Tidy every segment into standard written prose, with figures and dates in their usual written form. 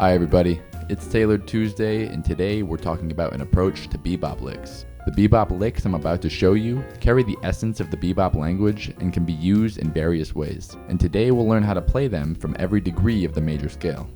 Hi everybody, it's Tailored Tuesday, and today we're talking about an approach to bebop licks. The bebop licks I'm about to show you carry the essence of the bebop language and can be used in various ways. And today we'll learn how to play them from every degree of the major scale.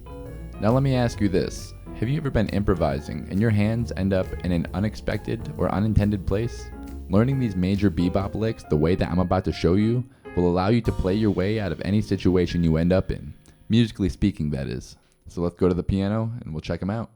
Now let me ask you this, have you ever been improvising and your hands end up in an unexpected or unintended place? Learning these major bebop licks the way that I'm about to show you will allow you to play your way out of any situation you end up in, musically speaking that is. So let's go to the piano and we'll check them out.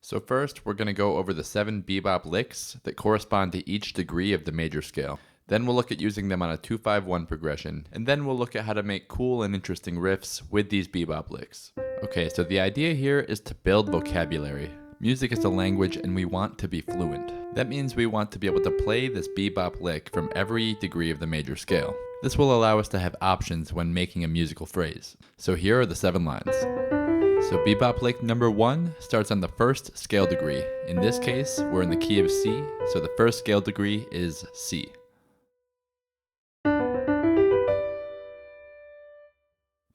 So first, we're going to go over the 7 bebop licks that correspond to each degree of the major scale. Then we'll look at using them on a 2-5-1 progression, and then we'll look at how to make cool and interesting riffs with these bebop licks. Okay, so the idea here is to build vocabulary. Music is a language and we want to be fluent. That means we want to be able to play this bebop lick from every degree of the major scale. This will allow us to have options when making a musical phrase. So here are the 7 lines. So bebop lick number 1 starts on the first scale degree. In this case, we're in the key of C, so the first scale degree is C.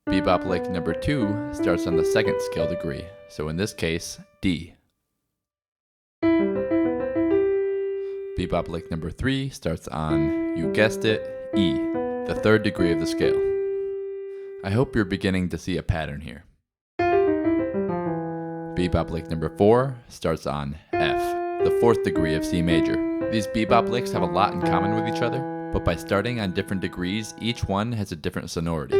Bebop lick number 2 starts on the second scale degree, so in this case, D. Bebop lick number 3 starts on, you guessed it, E, the third degree of the scale. I hope you're beginning to see a pattern here. Bebop lick number 4 starts on F, the fourth degree of C major. These bebop licks have a lot in common with each other, but by starting on different degrees, each one has a different sonority.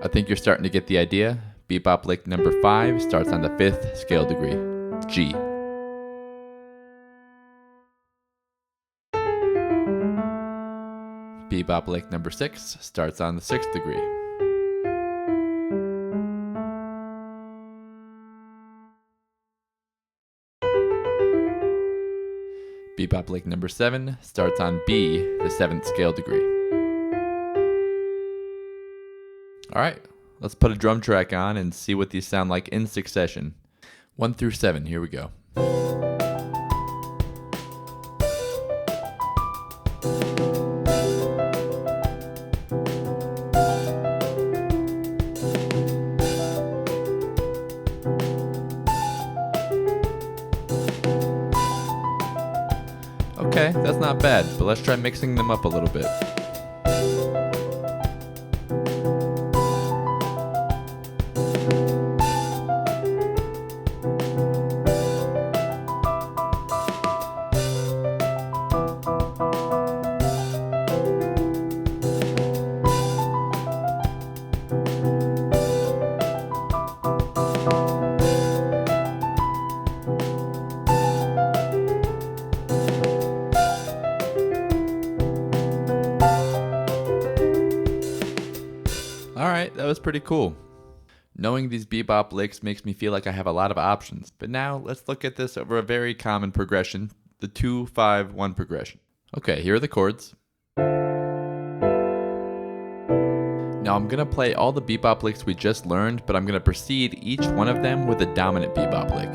I think you're starting to get the idea. Bebop lick number 5 starts on the 5th scale degree, G. Bebop lick number 6 starts on the 6th degree. Bebop lick number 7 starts on B, the 7th scale degree. Alright, let's put a drum track on and see what these sound like in succession. 1 through 7, here we go. Okay, that's not bad, but let's try mixing them up a little bit. Alright, that was pretty cool. Knowing these bebop licks makes me feel like I have a lot of options, but now let's look at this over a very common progression, the 2-5-1 progression. Okay, here are the chords. Now I'm going to play all the bebop licks we just learned, but I'm going to precede each one of them with a dominant bebop lick.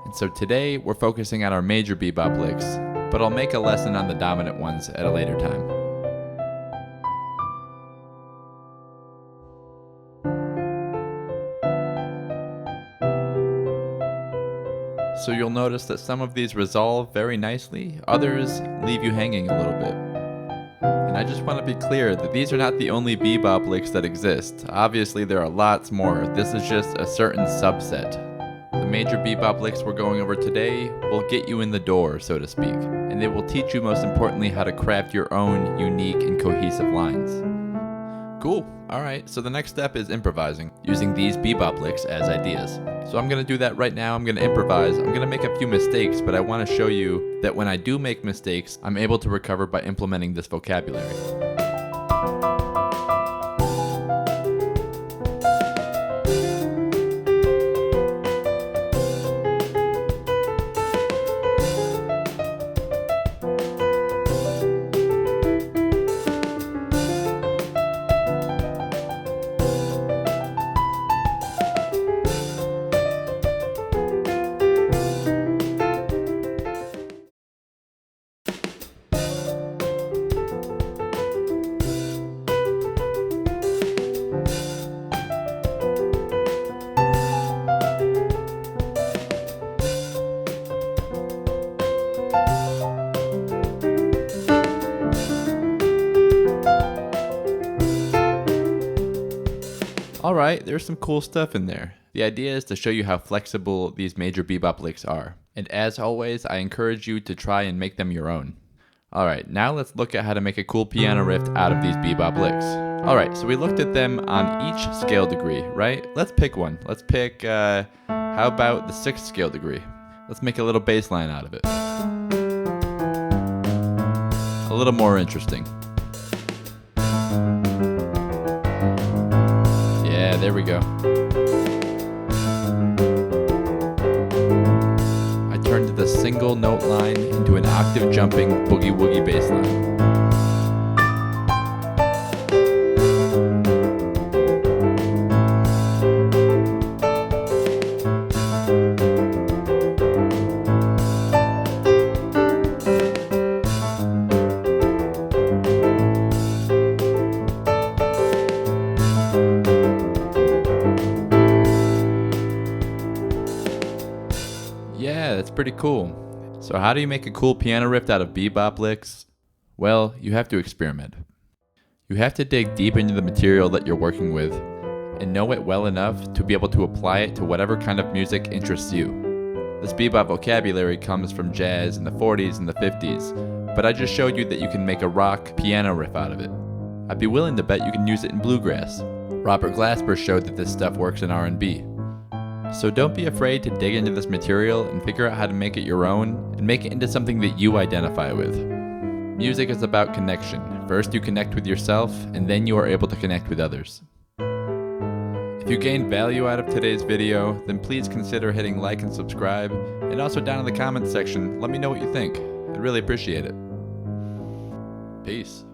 And so today we're focusing on our major bebop licks, but I'll make a lesson on the dominant ones at a later time. So you'll notice that some of these resolve very nicely, others leave you hanging a little bit. And I just want to be clear that these are not the only bebop licks that exist. Obviously there are lots more, this is just a certain subset. The major bebop licks we're going over today will get you in the door, so to speak, and they will teach you most importantly how to craft your own unique and cohesive lines. Cool. Alright, so the next step is improvising, using these bebop licks as ideas. So I'm going to do that right now. I'm going to improvise. I'm going to make a few mistakes, but I want to show you that when I do make mistakes, I'm able to recover by implementing this vocabulary. Alright, there's some cool stuff in there. The idea is to show you how flexible these major bebop licks are. And as always, I encourage you to try and make them your own. Alright, now let's look at how to make a cool piano riff out of these bebop licks. Alright, so we looked at them on each scale degree, right? Let's pick one. Let's pick, how about the 6th scale degree? Let's make a little bass line out of it. A little more interesting. Yeah, there we go. I turned the single note line into an octave jumping boogie woogie bass line. Yeah, that's pretty cool. So how do you make a cool piano riff out of bebop licks? Well, you have to experiment. You have to dig deep into the material that you're working with and know it well enough to be able to apply it to whatever kind of music interests you. This bebop vocabulary comes from jazz in the 40s and the 50s, but I just showed you that you can make a rock piano riff out of it. I'd be willing to bet you can use it in bluegrass. Robert Glasper showed that this stuff works in R&B. So don't be afraid to dig into this material and figure out how to make it your own and make it into something that you identify with. Music is about connection. First you connect with yourself, and then you are able to connect with others. If you gained value out of today's video, then please consider hitting like and subscribe, and also down in the comments section, let me know what you think. I'd really appreciate it. Peace.